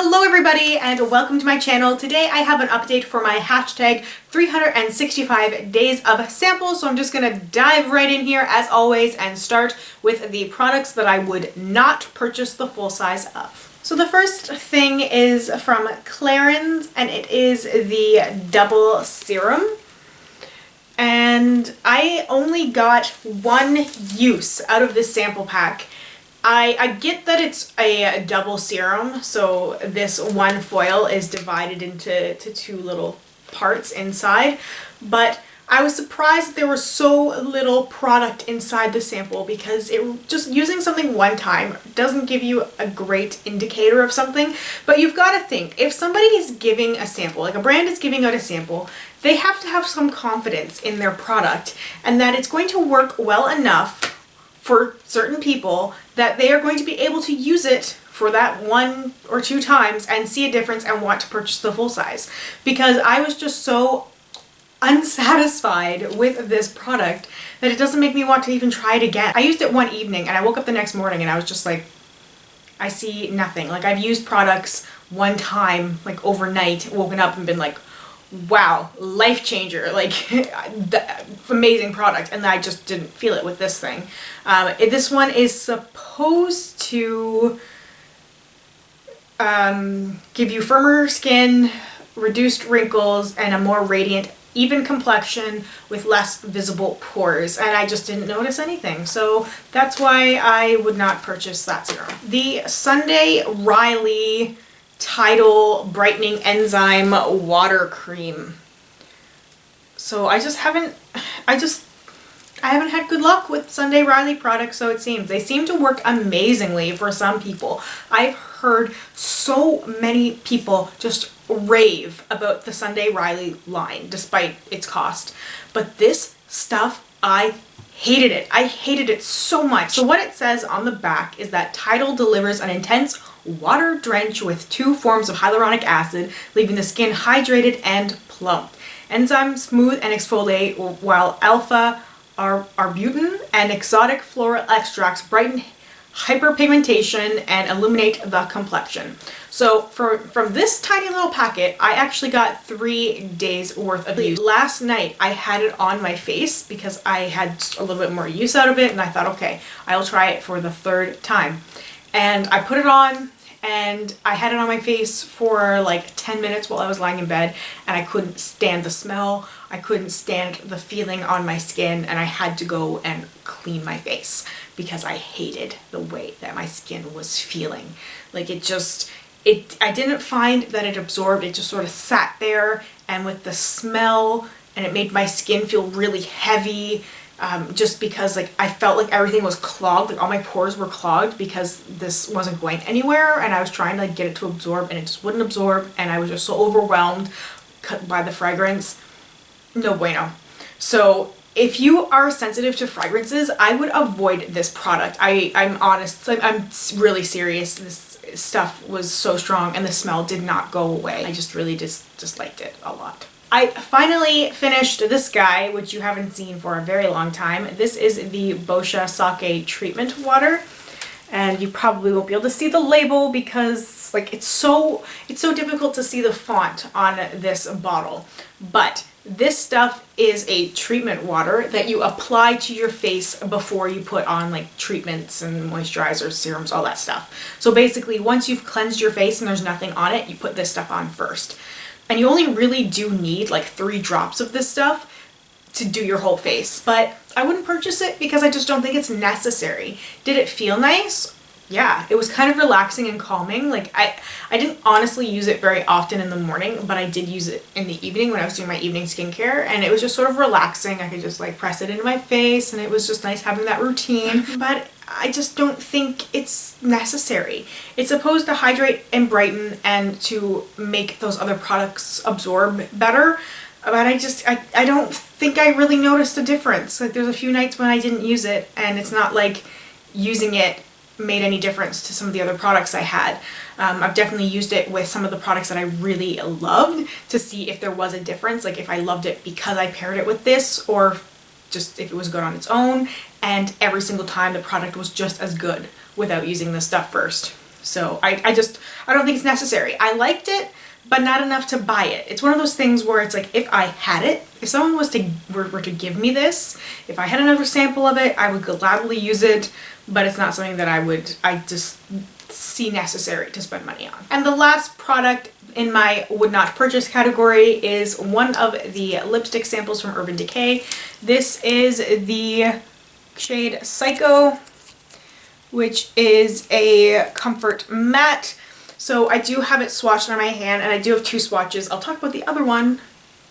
Hello everybody and welcome to my channel. Today I have an update for my hashtag 365 days of samples. So I'm just going to dive right in here as always and start with the products that I would not purchase the full size of. So the first thing is from Clarins and it is the Double Serum. And I only got one use out of this sample pack. I get that it's a double serum, so this one foil is divided into two little parts inside, but I was surprised that there was so little product inside the sample because just using something one time doesn't give you a great indicator of something. But you've got to think, if somebody is giving a sample, like a brand is giving out a sample, they have to have some confidence in their product and that it's going to work well enough for certain people that they are going to be able to use it for that 1 or 2 times and see a difference and want to purchase the full size. Because I was just so unsatisfied with this product that it doesn't make me want to even try it again. I used it one evening and I woke up the next morning and I was just like, I see nothing. Like, I've used products one time, like overnight, woken up and been like, wow, life changer, like amazing product, and I just didn't feel it with this thing. This one is supposed to give you firmer skin, reduced wrinkles, and a more radiant, even complexion with less visible pores, and I just didn't notice anything, so that's why I would not purchase that serum. The Sunday Riley Tidal Brightening Enzyme Water Cream. So I haven't had good luck with Sunday Riley products, so it seems. They seem to work amazingly for some people. I've heard so many people just rave about the Sunday Riley line despite its cost. But this stuff, I hated it. I hated it so much. So what it says on the back is that Tidal delivers an intense water drench with 2 forms of hyaluronic acid, leaving the skin hydrated and plump. Enzymes smooth and exfoliate, while alpha arbutin and exotic floral extracts brighten hyperpigmentation and illuminate the complexion. So from this tiny little packet, I actually got 3 days worth of use. Last night I had it on my face because I had a little bit more use out of it and I thought, okay, I'll try it for the 3rd time. And I put it on and I had it on my face for like 10 minutes while I was lying in bed, and I couldn't stand the smell, I couldn't stand the feeling on my skin, and I had to go and clean my face because I hated the way that my skin was feeling. Like I didn't find that it absorbed, it just sort of sat there, and with the smell, and it made my skin feel really heavy. Just because like I felt like everything was clogged, like all my pores were clogged because this wasn't going anywhere, and I was trying to like get it to absorb and it just wouldn't absorb, and I was just so overwhelmed by the fragrance. No bueno. So if you are sensitive to fragrances, I would avoid this product. I'm honest, I'm really serious. This stuff was so strong and the smell did not go away. I just really disliked it a lot. I finally finished this guy, which you haven't seen for a very long time. This is the Boscia Sake Treatment Water, and you probably won't be able to see the label because like it's so difficult to see the font on this bottle. But this stuff is a treatment water that you apply to your face before you put on like treatments and moisturizers, serums, all that stuff. So basically, once you've cleansed your face and there's nothing on it, you put this stuff on first. And you only really do need like 3 drops of this stuff to do your whole face. But I wouldn't purchase it because I just don't think it's necessary. Did it feel nice? Yeah, it was kind of relaxing and calming. Like I didn't honestly use it very often in the morning, but I did use it in the evening when I was doing my evening skincare, and it was just sort of relaxing. I could just like press it into my face and it was just nice having that routine. But I just don't think it's necessary. It's supposed to hydrate and brighten and to make those other products absorb better, but I don't think I really noticed a difference. Like there's a few nights when I didn't use it, and it's not like using it made any difference to some of the other products I had. I've definitely used it with some of the products that I really loved to see if there was a difference, like if I loved it because I paired it with this or just if it was good on its own, and every single time the product was just as good without using this stuff first. So I don't think it's necessary. I liked it, but not enough to buy it. It's one of those things where it's like, if I had it, if someone were to give me this, if I had another sample of it, I would gladly use it, but it's not something that I just see necessary to spend money on. And the last product in my would not purchase category is one of the lipstick samples from Urban Decay. This is the shade Psycho, which is a comfort matte. So I do have it swatched on my hand, and I do have 2 swatches. I'll talk about the other one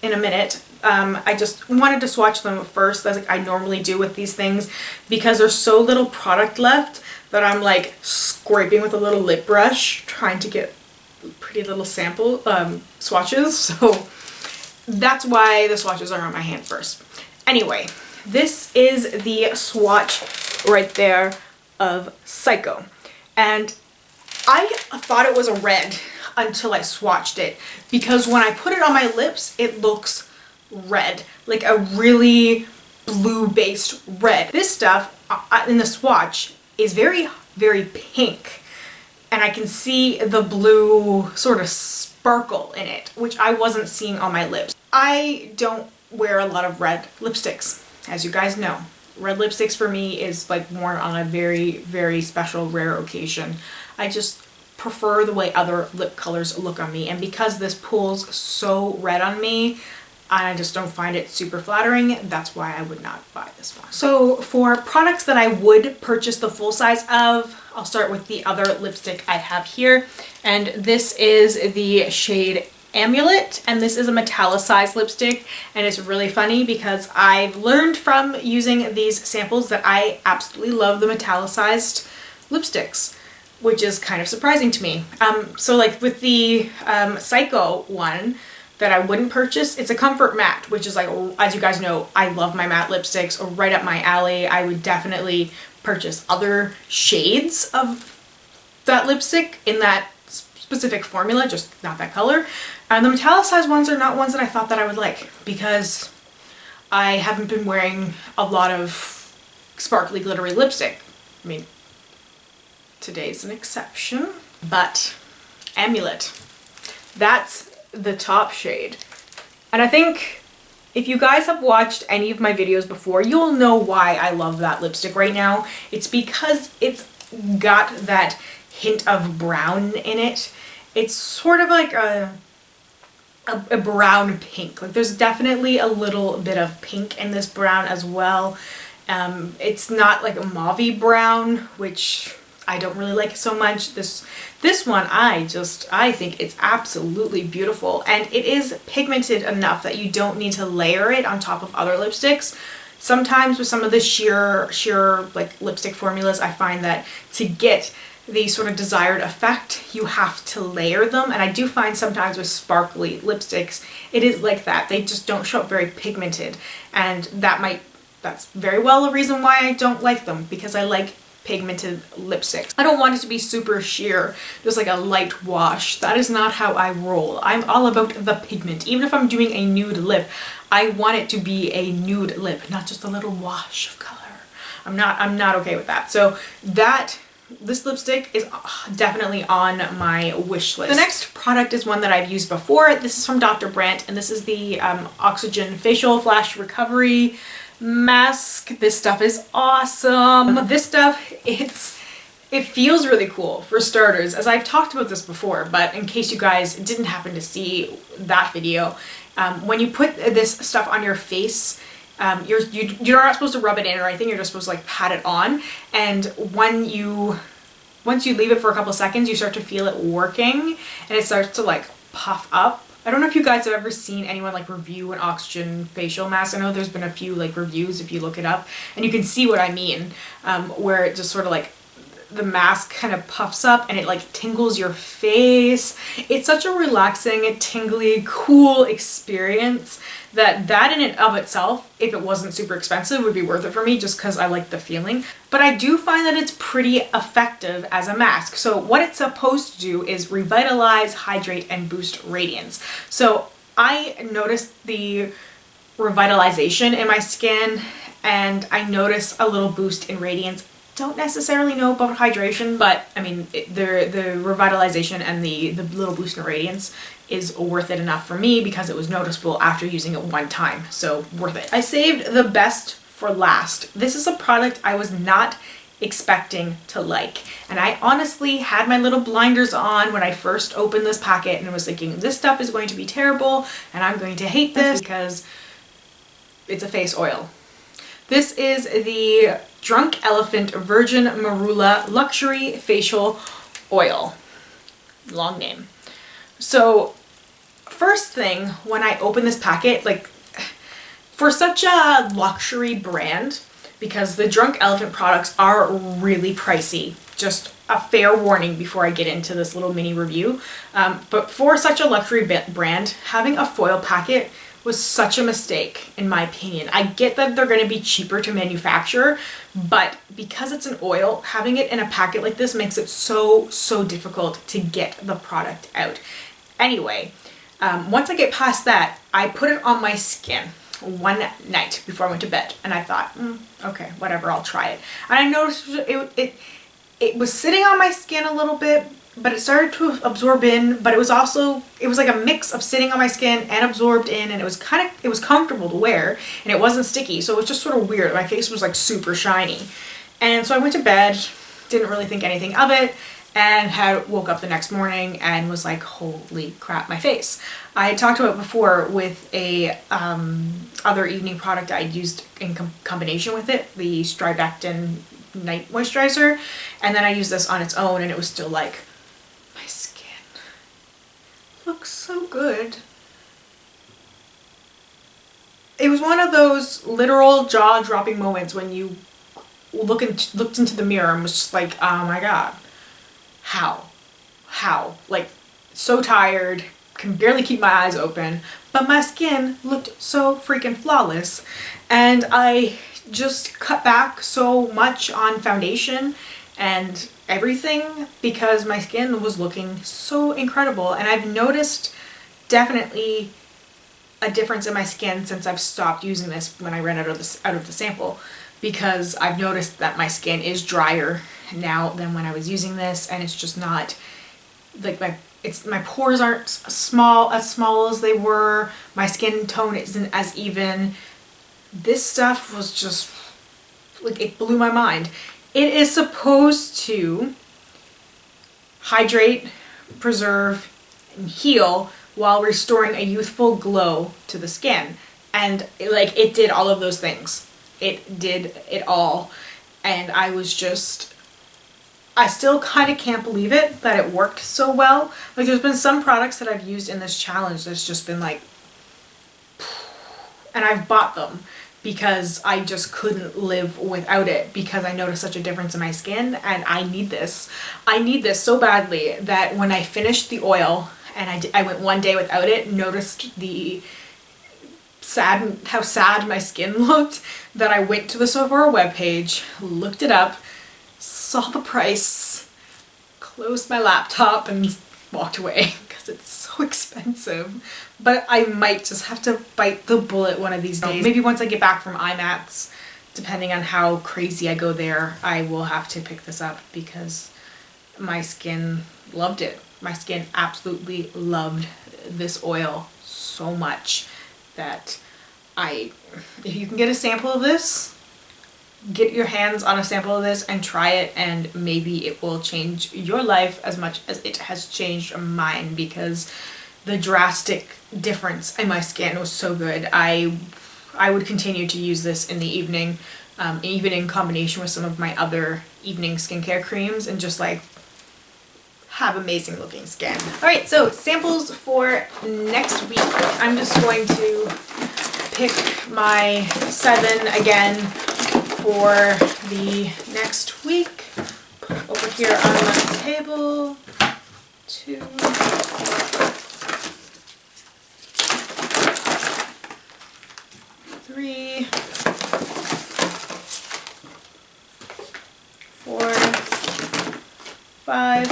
in a minute. I just wanted to swatch them first, as like I normally do with these things, because there's so little product left that I'm like scraping with a little lip brush trying to get pretty little sample swatches. So that's why the swatches are on my hand first. Anyway, this is the swatch right there of Psycho, and I thought it was a red until I swatched it, because when I put it on my lips it looks red, like a really blue based red. This stuff in the swatch is very, very pink, and I can see the blue sort of sparkle in it, which I wasn't seeing on my lips. I don't wear a lot of red lipsticks, as you guys know. Red lipsticks for me is like worn on a very, very special, rare occasion. I just prefer the way other lip colors look on me, and because this pulls so red on me, I just don't find it super flattering. That's why I would not buy this one. So for products that I would purchase the full size of, I'll start with the other lipstick I have here, and this is the shade Amulet, and this is a metallicized lipstick, and it's really funny because I've learned from using these samples that I absolutely love the metallicized lipsticks, which is kind of surprising to me. So like with the Psycho one that I wouldn't purchase, it's a comfort matte, which is like, as you guys know, I love my matte lipsticks, right up my alley. I would definitely purchase other shades of that lipstick in that specific formula, just not that color. And the metallicized ones are not ones that I thought that I would like, because I haven't been wearing a lot of sparkly glittery lipstick. I mean, today's an exception, but Amulet, that's the top shade. And I think if you guys have watched any of my videos before, you'll know why I love that lipstick right now. It's because it's got that hint of brown in it. It's sort of like a brown pink. Like there's definitely a little bit of pink in this brown as well. It's not like a mauvey brown, which I don't really like so much. This one I think it's absolutely beautiful, and it is pigmented enough that you don't need to layer it on top of other lipsticks. Sometimes with some of the sheer like lipstick formulas, I find that to get the sort of desired effect, you have to layer them, and I do find sometimes with sparkly lipsticks it is like that. They just don't show up very pigmented, and that's very well a reason why I don't like them, because I like pigmented lipsticks. I don't want it to be super sheer, just like a light wash. That is not how I roll. I'm all about the pigment. Even if I'm doing a nude lip, I want it to be a nude lip, not just a little wash of color. I'm not okay with that. So this lipstick is definitely on my wish list. The next product is one that I've used before. This is from Dr. Brandt, and this is the Oxygen Facial Flash Recovery Mask. This stuff is awesome. This stuff, it feels really cool, for starters, as I've talked about this before, but in case you guys didn't happen to see that video, when you put this stuff on your face, you're not supposed to rub it in or anything. You're just supposed to like pat it on, and once you leave it for a couple seconds, you start to feel it working, and it starts to like puff up. I don't know if you guys have ever seen anyone like review an Oxygen facial mask. I know there's been a few like reviews if you look it up, and you can see what I mean, where it just sort of like the mask kind of puffs up and it like tingles your face. It's such a relaxing, tingly, cool experience that in and of itself, if it wasn't super expensive, would be worth it for me, just because I like the feeling. But I do find that it's pretty effective as a mask. So what it's supposed to do is revitalize, hydrate, and boost radiance. So I noticed the revitalization in my skin, and I noticed a little boost in radiance don't necessarily know about hydration, but I mean, the revitalization and the little boost in radiance is worth it enough for me because it was noticeable after using it one time, so worth it. I saved the best for last. This is a product I was not expecting to like, and I honestly had my little blinders on when I first opened this packet and was thinking, this stuff is going to be terrible and I'm going to hate this because it's a face oil. This is the Drunk Elephant Virgin Marula Luxury Facial Oil. Long name. So first thing, when I opened this packet, like, for such a luxury brand, because the Drunk Elephant products are really pricey, just a fair warning before I get into this little mini review, but for such a luxury brand, having a foil packet was such a mistake in my opinion. I get that they're going to be cheaper to manufacture, but because it's an oil, having it in a packet like this makes it so difficult to get the product out. Anyway, once I get past that, I put it on my skin one night before I went to bed, and I thought, okay, whatever, I'll try it. And I noticed it was sitting on my skin a little bit, but it started to absorb in, but it was like a mix of sitting on my skin and absorbed in, and it was comfortable to wear, and it wasn't sticky, so it was just sort of weird. My face was like super shiny. And so I went to bed, didn't really think anything of it, and woke up the next morning and was like, holy crap, my face. I had talked about it before with a other evening product I'd used in combination with it, the Strivectin night moisturizer, and then I used this on its own, and it was still like, my skin looks so good. It was one of those literal jaw-dropping moments when you looked into the mirror and was just like, oh my god, how? Like, so tired, can barely keep my eyes open, but my skin looked so freaking flawless, and I just cut back so much on foundation and everything because my skin was looking so incredible. And I've noticed definitely a difference in my skin since I've stopped using this when I ran out of the sample, because I've noticed that my skin is drier now than when I was using this, and it's just not like my pores aren't as small as they were, my skin tone isn't as even. This stuff was just like, it blew my mind. It is supposed to hydrate, preserve, and heal while restoring a youthful glow to the skin, and it did all of those things. It did it all, and I still kind of can't believe it that it worked so well. Like, there's been some products that I've used in this challenge that's just been like, and I've bought them because I just couldn't live without it because I noticed such a difference in my skin, and I need this. I need this so badly that when I finished the oil and I went one day without it, noticed how sad my skin looked, that I went to the Sephora webpage, looked it up, saw the price, closed my laptop, and walked away because it's so expensive. But I might just have to bite the bullet one of these days. Maybe once I get back from IMATS, depending on how crazy I go there, I will have to pick this up because my skin loved it. My skin absolutely loved this oil so much that if you can get a sample of this, get your hands on a sample of this and try it, and maybe it will change your life as much as it has changed mine, because the drastic difference in my skin was so good. I would continue to use this in the evening, even in combination with some of my other evening skincare creams, and just like have amazing looking skin. Alright, so samples for next week. I'm just going to pick my 7 again for the next week. Put it over here on my table. 2, 3, 4, 5,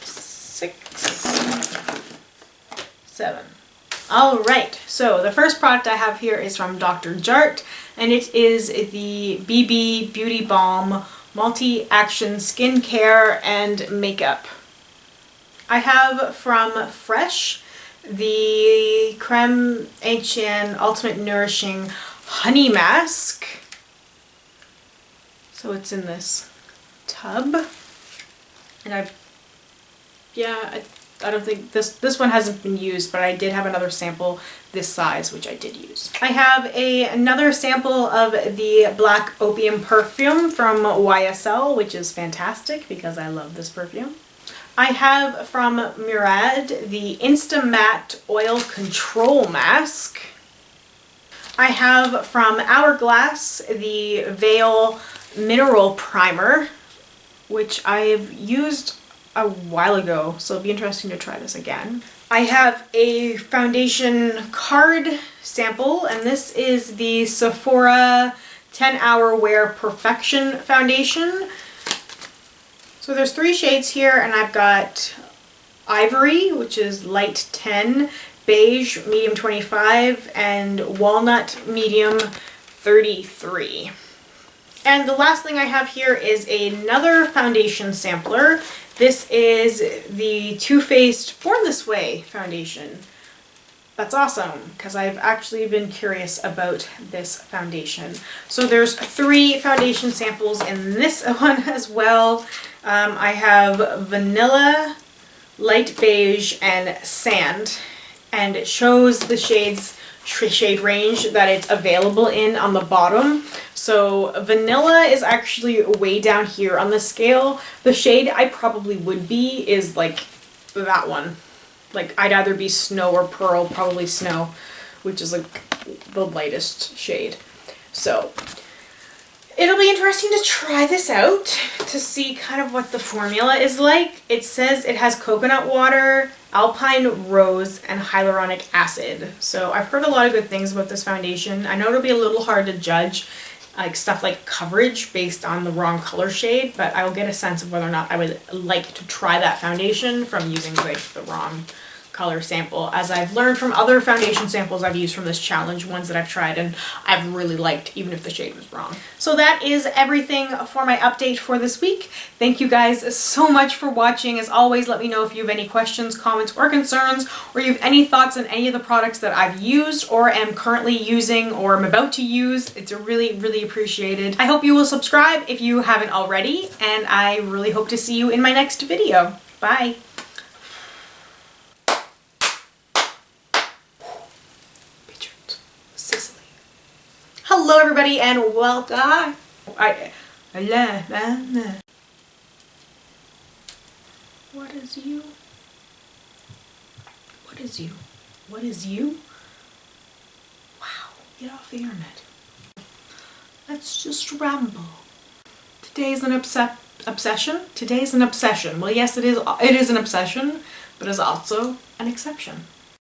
6, 7. Alright, so the first product I have here is from Dr. Jart. and it is the BB Beauty Balm Multi-Action Skincare and Makeup. I have from Fresh the Creme Ancienne Ultimate Nourishing Honey Mask. So it's in this tub, and I don't think this one hasn't been used, but I did have another sample this size, which I did use. I have another sample of the Black Opium perfume from YSL, which is fantastic because I love this perfume. I have from Murad the InstaMatte Oil Control Mask. I have from Hourglass the Veil Mineral Primer, which I've used a while ago, so it'll be interesting to try this again. I have a foundation card sample, and this is the Sephora 10-Hour Wear Perfection Foundation. So there's 3 shades here, and I've got Ivory, which is light 10, Beige, medium 25, and Walnut, medium 33. And the last thing I have here is another foundation sampler. This is the Too Faced Born This Way foundation. That's awesome, because I've actually been curious about this foundation. So there's 3 foundation samples in this one as well. I have Vanilla, Light Beige, and Sand. And it shows the shade range that it's available in on the bottom. So Vanilla is actually way down here on the scale. The shade I probably would be is like that one. Like I'd either be Snow or Pearl, probably Snow, which is like the lightest shade. So it'll be interesting to try this out to see kind of what the formula is like. It says it has coconut water, alpine rose, and hyaluronic acid. So I've heard a lot of good things about this foundation. I know it'll be a little hard to judge like stuff like coverage based on the wrong color shade, but I will get a sense of whether or not I would like to try that foundation from using like the wrong color sample, as I've learned from other foundation samples I've used from this challenge, ones that I've tried and I've really liked, even if the shade was wrong. So that is everything for my update for this week. Thank you guys so much for watching. As always, let me know if you have any questions, comments, or concerns, or you have any thoughts on any of the products that I've used or am currently using or am about to use. It's really, really appreciated. I hope you will subscribe if you haven't already, and I really hope to see you in my next video. Bye! Hello everybody and welcome. What is you? What is you? What is you? Wow, get off the internet. Let's just ramble. Today's an obsession? Today's an obsession. Well, yes, it is an obsession, but it's also an exception.